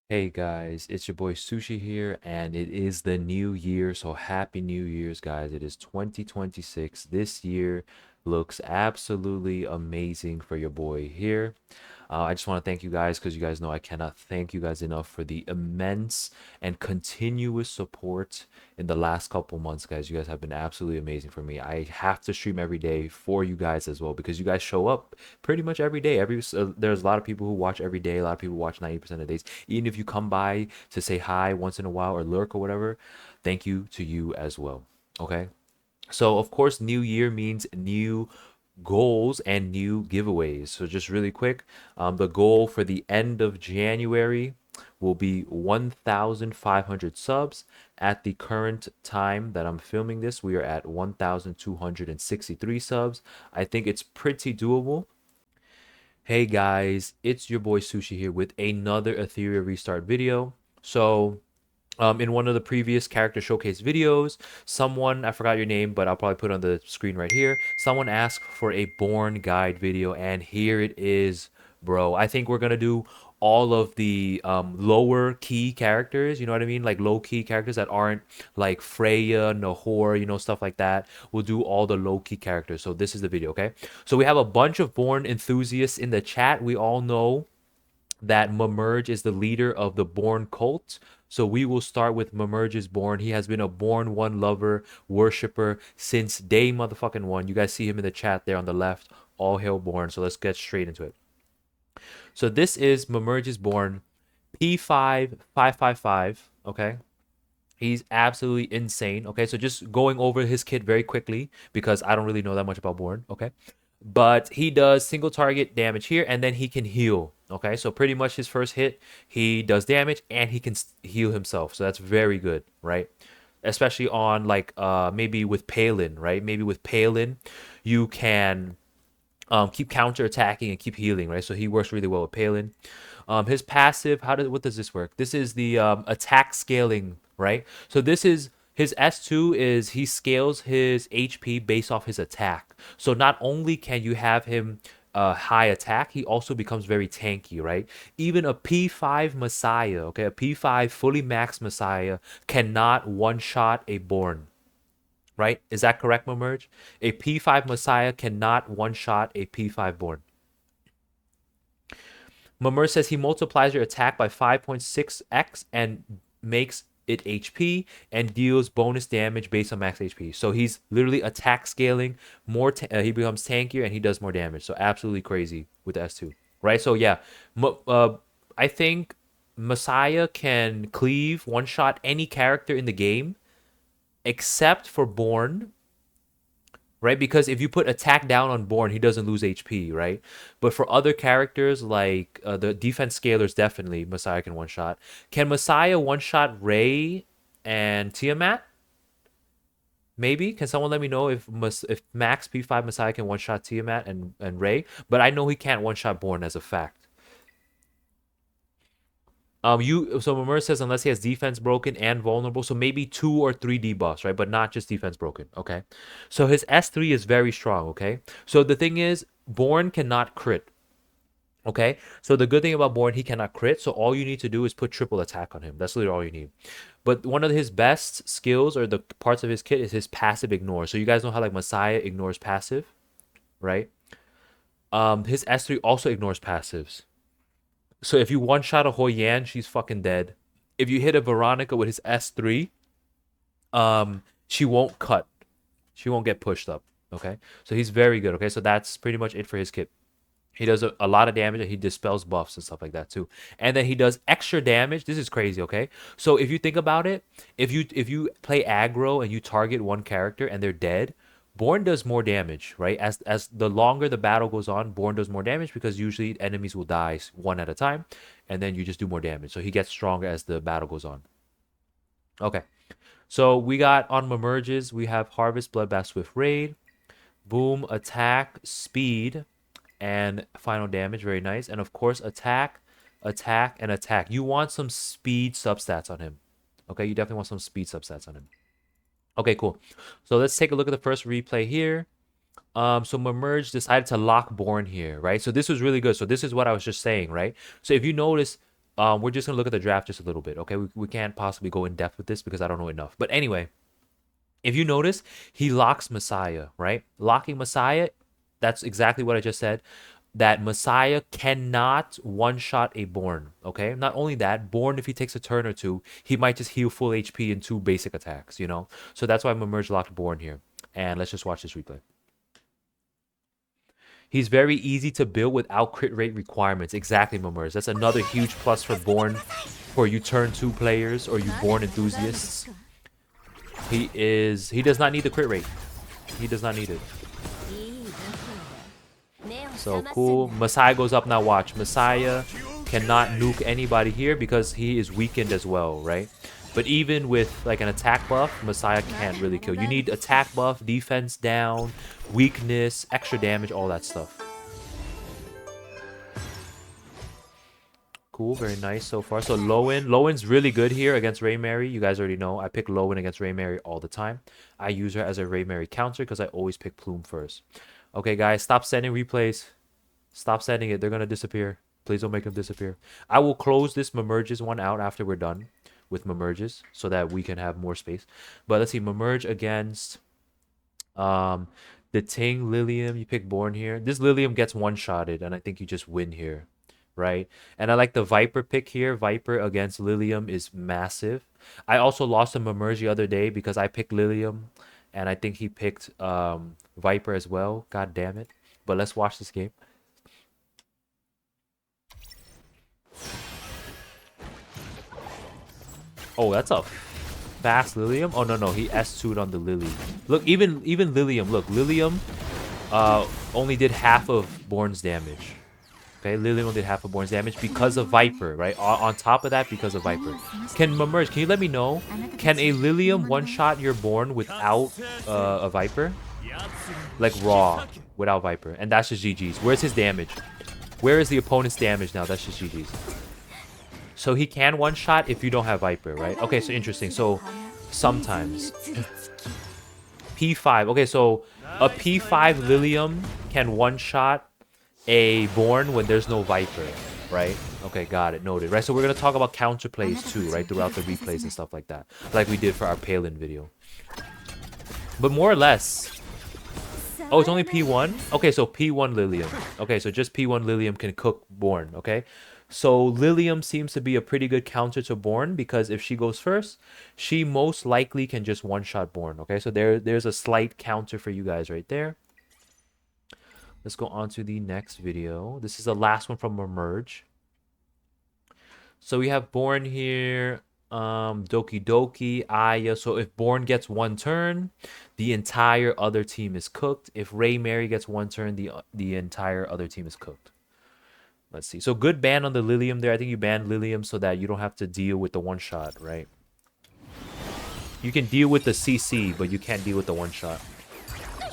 Hey guys, it's your boy Sushi here, and it is the new year, so happy New Year's, guys. It is 2026. This year looks absolutely amazing for your boy here. I just want to thank you guys because you guys know I cannot thank you guys enough for the immense and continuous support in the last couple months, guys. You guys have been absolutely amazing for me. I have to stream every day for you guys as well because you guys show up pretty much every day. There's a lot of people who watch every day. A lot of people watch 90% of days. Even if you come by to say hi once in a while or lurk or whatever, thank you to you as well. Okay. So, of course, new year means new goals and new giveaways. So, just really quick, the goal for the end of January will be 1,500 subs. At the current time that I'm filming this, we are at 1,263 subs. I think it's pretty doable. Hey guys, it's your boy Sushi here with another Etheria restart video. So, in one of the previous character showcase videos, someone, I forgot your name, but I'll probably put it on the screen right here. Someone asked for a Born guide video, and here it is, bro. I think we're gonna do all of the lower key characters, you know what I mean? Like low key characters that aren't like Freya, Nahor, stuff like that. We'll do all the low key characters. So this is the video, okay? So we have a bunch of Born enthusiasts in the chat. We all know that Mamerge is the leader of the Born cult. So we will start with Mamerge's Born. He has been a Born one lover, worshiper since day motherfucking one. You guys see him in the chat there on the left. All hail Born. So let's get straight into it. So this is Mamerge's Born P5555. Okay. He's absolutely insane. Okay, so just going over his kit very quickly because I don't really know that much about Born. Okay, but he does single target damage here, and then he can heal. Okay, so pretty much his first hit, he does damage and he can heal himself. So that's very good, right? Especially on like maybe with Palin, right? Maybe with Palin, you can keep counter attacking and keep healing, right? So he works really well with Palin. His passive, what does this work? This is the attack scaling, right? So this is his S2 is he scales his HP based off his attack. So not only can you have him high attack, he also becomes very tanky, right? Even a P5 Messiah, okay, a P5 fully maxed Messiah cannot one shot a Born, right? Is that correct, Mamerge? A P5 Messiah cannot one shot a P5 Born. Mamerge says he multiplies your attack by 5.6x and makes it HP and deals bonus damage based on max HP. So he's literally attack scaling more. He becomes tankier and he does more damage. So absolutely crazy with the S2, right? So yeah, I think Messiah can cleave one shot any character in the game except for Born, right? Because if you put attack down on Born, he doesn't lose HP, right? But for other characters like the defense scalers, definitely Messiah can one shot. Can Messiah one shot Ray and Tiamat? Maybe. Can someone let me know if Max P5 Messiah can one shot Tiamat and Ray? But I know he can't one shot Born as a fact. Mamer says unless he has defense broken and vulnerable, so maybe 2 or 3 debuffs, right? But not just defense broken. Okay. So his S3 is very strong, okay? So the thing is, Born cannot crit. Okay. So the good thing about Born, he cannot crit. So all you need to do is put triple attack on him. That's literally all you need. But one of his best skills or the parts of his kit is his passive ignore. So you guys know how like Messiah ignores passive, right? His S3 also ignores passives. So if you one shot a Hoi Yan, she's fucking dead. If you hit a Veronica with his S3, she won't cut. She won't get pushed up. Okay. So he's very good. Okay. So that's pretty much it for his kit. He does a lot of damage and he dispels buffs and stuff like that too. And then he does extra damage. This is crazy, okay? So if you think about it, if you play aggro and you target one character and they're dead, Born does more damage, right? As the longer the battle goes on, Born does more damage because usually enemies will die one at a time, and then you just do more damage. So he gets stronger as the battle goes on. Okay. So we got on Mamerges, we have Harvest, Bloodbath, Swift Raid, Boom, Attack, Speed, and final damage. Very nice. And of course, attack, attack, and attack. You want some speed substats on him. Okay, you definitely want some speed substats on him. Okay, cool. So let's take a look at the first replay here. So Mamerge decided to lock Born here, right? So this was really good. So this is what I was just saying, right? So if you notice, We're just gonna look at the draft just a little bit, okay? We can't possibly go in depth with this because I don't know enough. But anyway, if you notice, he locks Messiah, right? Locking Messiah, that's exactly what I just said. That Messiah cannot one-shot a Born, okay? Not only that, Born, if he takes a turn or two, he might just heal full HP in 2 basic attacks, you know? So that's why Merge locked Born here. And let's just watch this replay. He's very easy to build without crit rate requirements. Exactly, Merge. That's another huge plus for Born, for you turn 2 players or you Born enthusiasts. He does not need the crit rate. He does not need it. So cool. Messiah goes up now. Watch. Messiah cannot nuke anybody here because he is weakened as well, right? But even with like an attack buff, Messiah can't really kill. You need attack buff, defense down, weakness, extra damage, all that stuff. Cool, very nice so far. So Lowen's really good here against Ray Mary. You guys already know I pick Lowen against Ray Mary all the time. I use her as a Ray Mary counter because I always pick Plume first. Okay, guys, stop sending replays. Stop sending it. They're going to disappear. Please don't make them disappear. I will close this Memerges one out after we're done with Memerges so that we can have more space. But let's see, Memerge against the Ting, Lilium. You pick Born here. This Lilium gets one-shotted, and I think you just win here, right? And I like the Viper pick here. Viper against Lilium is massive. I also lost a Memerge the other day because I picked Lilium, and I think he picked Viper as well. God damn it. But let's watch this game. Oh, that's a fast Lilium. Oh, no, he S2'd on the Lily. Look, even Lilium. Look, Lilium only did half of Born's damage. Okay, Lilium only did half of Born's damage because of Viper, right? On top of that, because of Viper. Can you let me know? Can a Lilium one-shot your Born without a Viper? Like raw, without Viper. And that's just GG's. Where's his damage? Where is the opponent's damage now? That's just GG's. So he can one-shot if you don't have Viper, right? Okay, so interesting. So sometimes. P5. Okay, so a P5 Lilium can one-shot a Born when there's no Viper, right? Okay, got it. Noted, right? So we're going to talk about counter plays too, right? Throughout the replays and stuff like that. Like we did for our Palin video. But more or less... Oh, it's only P1? Okay, so P1 Lilium. Okay, so just P1 Lilium can cook Born, okay? So Lilium seems to be a pretty good counter to Born because if she goes first, she most likely can just one-shot Born, okay? So there's a slight counter for you guys right there. Let's go on to the next video. This is the last one from Emerge. So we have Born here, Doki Doki, Aya. So if Born gets one turn, the entire other team is cooked. If Ray Mary gets one turn, the entire other team is cooked. Let's see. So good ban on the Lilium there. I think you banned Lilium so that you don't have to deal with the one-shot, right? You can deal with the CC, but you can't deal with the one-shot.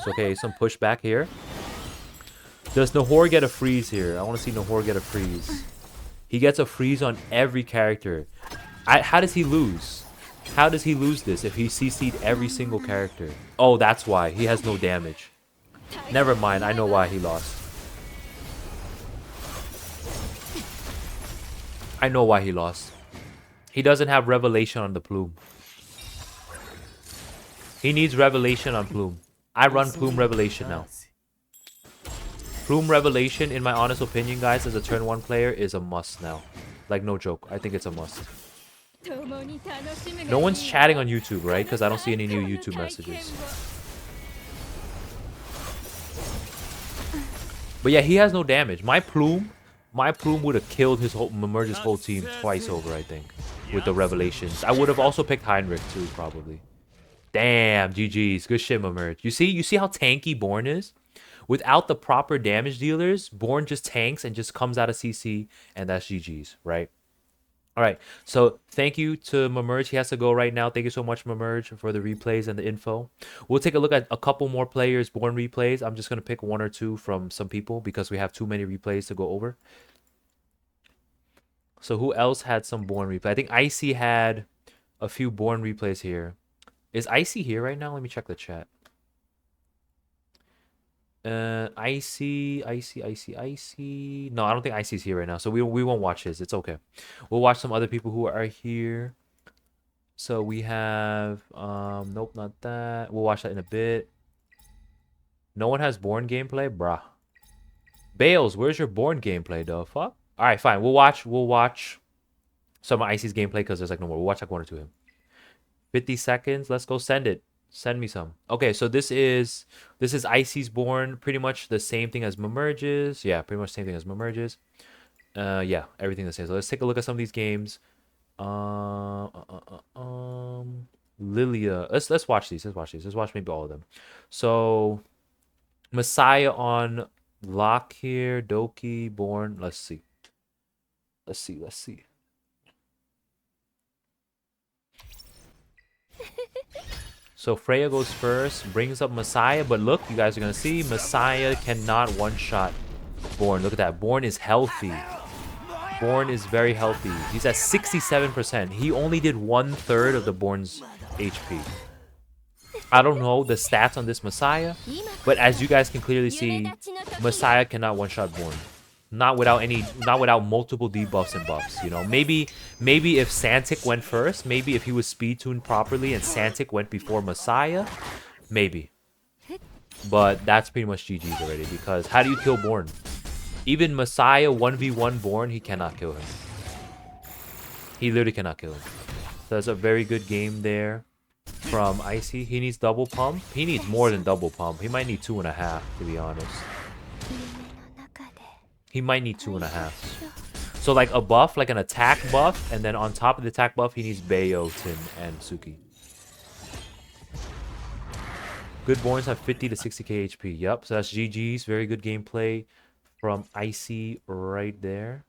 So, okay, some pushback here. Does Nahor get a freeze here? I want to see Nahor get a freeze. He gets a freeze on every character. How does he lose? How does he lose this if he CC'd every single character? Oh, that's why. He has no damage. Never mind. I know why he lost. I know why he lost. He doesn't have Revelation on the Plume. He needs Revelation on Plume. I run Plume Revelation now. Plume Revelation, in my honest opinion, guys, as a turn 1 player, is a must now. Like, no joke. I think it's a must. No one's chatting on YouTube, right? Because I don't see any new YouTube messages. But yeah, he has no damage. My Plume would have killed his whole Memerge's whole team twice over, I think, with the Revelations. I would have also picked Heinrich too, probably. Damn, GG's. Good shit, Memerge. You see how tanky Born is? Without the proper damage dealers, Born just tanks and just comes out of CC, and that's GG's, right? All right, so thank you to Memerge. He has to go right now. Thank you so much, Memerge, for the replays and the info. We'll take a look at a couple more players' Born replays. I'm just going to pick 1 or 2 from some people because we have too many replays to go over. So who else had some Born replay? I think Icy had a few Born replays here. Is Icy here right now? Let me check the chat. Icy. No, I don't think Icy's here right now, so we won't watch his. It's okay. We'll watch some other people who are here. So we have nope, not that. We'll watch that in a bit. No one has Born gameplay, bruh. Bales, where's your Born gameplay, though? Fuck. All right, fine. We'll watch some of Icy's gameplay because there's like no more. We'll watch like one or two of him. 50 seconds. Let's go send it. Send me some. Okay, so this is Icy's Born. Pretty much the same thing as Memerges. Yeah, pretty much the same thing as Memerges. Yeah, everything the same. So let's take a look at some of these games. Lilia. Let's watch these. Let's watch these. Let's watch maybe all of them. So Messiah on lock here. Doki, Born. Let's see. Let's see. So Freya goes first, brings up Messiah, but look, you guys are gonna see Messiah cannot one-shot Born. Look at that. Born is healthy. Born is very healthy. He's at 67%. He only did 1/3 of the Born's HP. I don't know the stats on this Messiah, but as you guys can clearly see, Messiah cannot one-shot Born. Not without multiple debuffs and buffs, you know. Maybe if Santic went first, maybe if he was speed tuned properly and Santic went before Messiah, maybe. But that's pretty much GG's already, because how do you kill Born? Even Messiah 1v1 Born, he cannot kill him. He literally cannot kill him. So that's a very good game there from Icy. He needs double pump. He needs more than double pump. He might need 2.5, to be honest. He might need 2.5. So like a buff, like an attack buff, and then on top of the attack buff, he needs Bayo, Tin, and Suki. Good Borns have 50 to 60k HP. Yep, so that's GG's. Very good gameplay from Icy right there.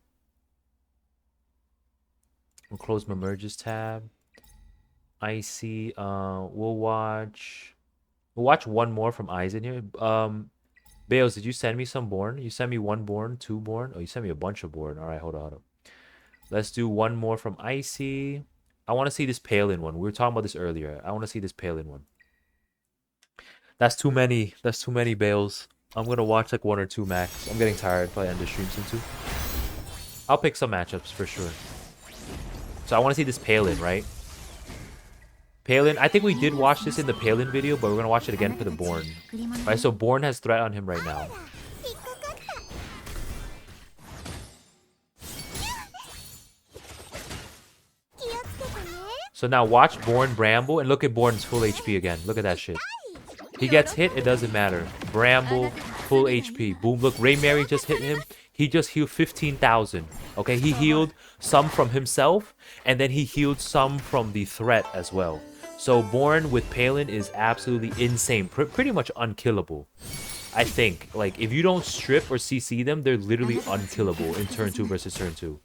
We'll close my merges tab. Icy, we'll watch one more from Aizen here. Bales, did you send me some Born? You sent me one Born, two Born? Oh, you sent me a bunch of Born. All right, hold on. Let's do one more from Icy. I want to see this Palin one. We were talking about this earlier. I want to see this Palin one. That's too many. That's too many Bales. I'm going to watch like one or two max. I'm getting tired. Probably end the stream soon too. I'll pick some matchups for sure. So I want to see this Palin, right? Palin, I think we did watch this in the Palin video, but we're going to watch it again for the Born. Alright, so Born has threat on him right now. So now watch Born Bramble, and look at Born's full HP again. Look at that shit. He gets hit, it doesn't matter. Bramble, full HP. Boom, look, Ray Mary just hit him. He just healed 15,000. Okay, he healed some from himself, and then he healed some from the threat as well. So Born with Palin is absolutely insane. Pretty much unkillable. I think. Like, if you don't strip or CC them, they're literally unkillable in turn 2 versus turn 2.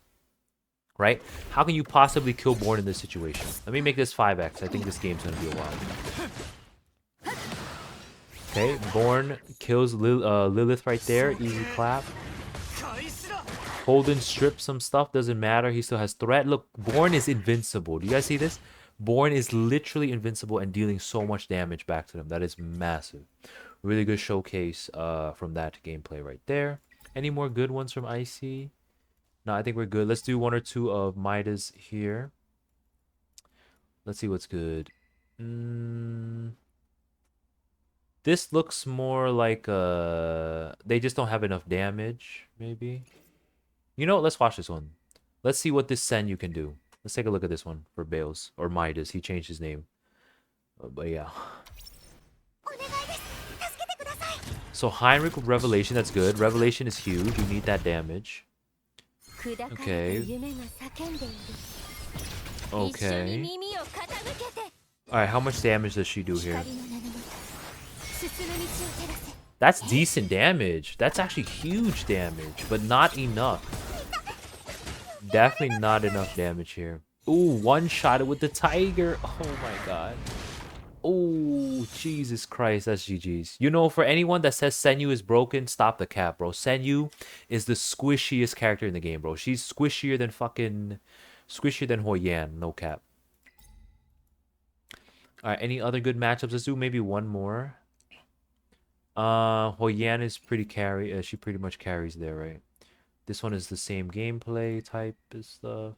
Right? How can you possibly kill Born in this situation? Let me make this 5x. I think this game's going to be a while. Okay, Born kills Lilith right there. Easy clap. Holden strips some stuff. Doesn't matter. He still has threat. Look, Born is invincible. Do you guys see this? Born is literally invincible and dealing so much damage back to them. That is massive. Really good showcase from that gameplay right there. Any more good ones from Icy? No, I think we're good. Let's do one or two of Midas here. Let's see what's good. This looks more like they just don't have enough damage, maybe. You know what? Let's watch this one. Let's see what this Sen you can do. Let's take a look at this one for Bales. Or Midas. He changed his name. But yeah. So Heinrich with Revelation. That's good. Revelation is huge. You need that damage. Okay. Okay. Alright, how much damage does she do here? That's decent damage. That's actually huge damage, but not enough. Definitely not enough damage here. Ooh, one-shotted with the tiger. Oh my god. Oh, Jesus Christ, that's GG's. You know, for anyone that says Senyu is broken, stop the cap, bro. Senyu is the squishiest character in the game, bro. She's squishier than Hoi Yan, no cap. Alright, any other good matchups? Let's do maybe one more. Hoyan is pretty carry. She pretty much carries there, right? This one is the same gameplay type of stuff.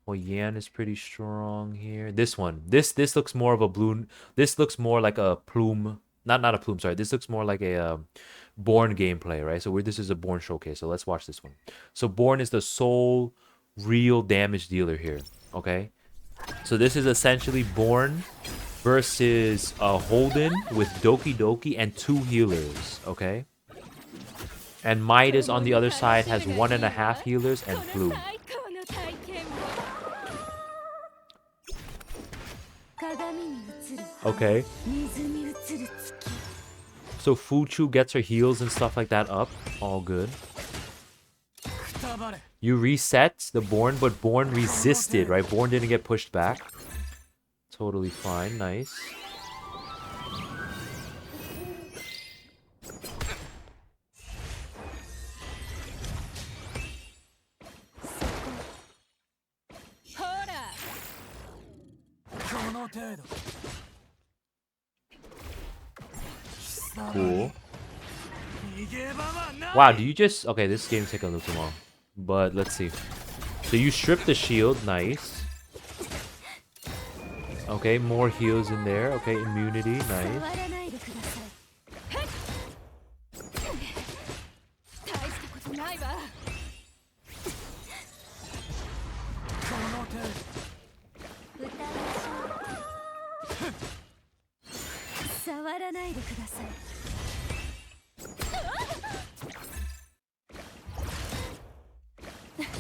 Hoyan is pretty strong here. This one, this looks more of a blue. This looks more like a plume. Not a plume. Sorry, this looks more like a Born gameplay, right? So this is a Born showcase. So let's watch this one. So Born is the sole real damage dealer here. Okay. So this is essentially Born versus Holden with Doki Doki and 2 healers. Okay. And Midas on the other side has 1.5 healers and Plume. Okay. So Fuchu gets her heals and stuff like that up. All good. You reset the Born, but Born resisted, right? Born didn't get pushed back. Totally fine. Nice. Cool. Wow, do you just... Okay, this game's taking a little too long. But let's see. So you strip the shield. Nice. Okay, more heals in there. Okay, immunity. Nice.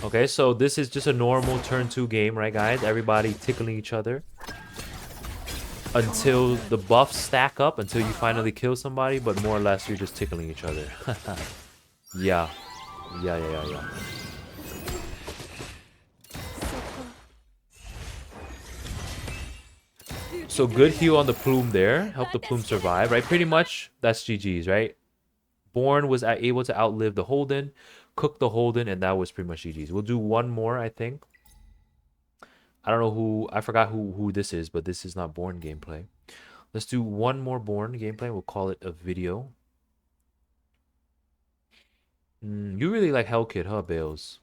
Okay, so this is just a normal turn 2 game, right, guys? Everybody tickling each other until the buffs stack up, until you finally kill somebody, but more or less you're just tickling each other. Yeah. Yeah. So good heal on the Plume there. Help the Plume survive, right? Pretty much, that's GG's, right? Born was able to outlive the Holden, cook the Holden, and that was pretty much GG's. We'll do one more, I think. I don't know who... I forgot who this is, but this is not Born gameplay. Let's do one more Born gameplay. We'll call it a video. You really like Hellkid, huh, Bales?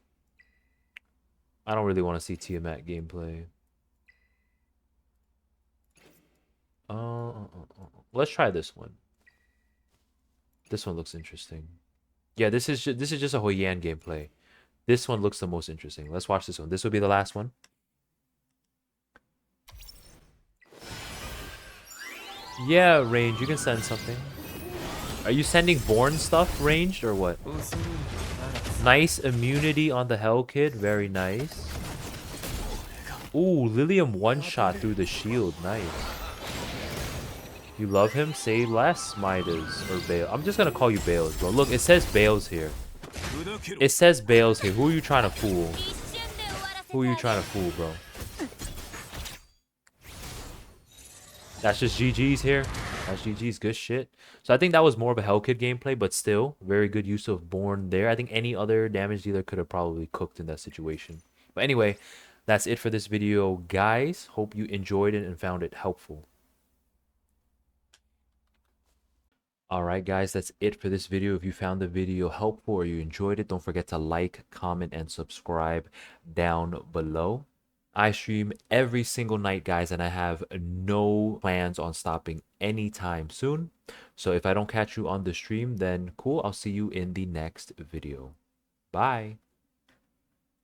I don't really want to see Tiamat gameplay. Let's try this one. This one looks interesting. Yeah, this is just a Hoyan gameplay. This one looks the most interesting. Let's watch this one. This will be the last one. Yeah, Range, you can send something. Are you sending Born stuff, Ranged, or what? Nice immunity on the Hellkid. Very nice. Ooh, Lilium one-shot through the shield. Nice. You love him? Say less, Midas or Bale. I'm just gonna call you Bales, bro. Look, it says Bales here. It says Bales here. Who are you trying to fool? Who are you trying to fool, bro? That's just GG's here. That's GG's. Good shit. So I think that was more of a Hellkid gameplay, but still, very good use of Born there. I think any other damage dealer could have probably cooked in that situation. But anyway, that's it for this video, guys. Hope you enjoyed it and found it helpful. Alright guys, that's it for this video. If you found the video helpful or you enjoyed it, don't forget to like, comment, and subscribe down below. I stream every single night, guys, and I have no plans on stopping anytime soon. So if I don't catch you on the stream, then cool, I'll see you in the next video. Bye!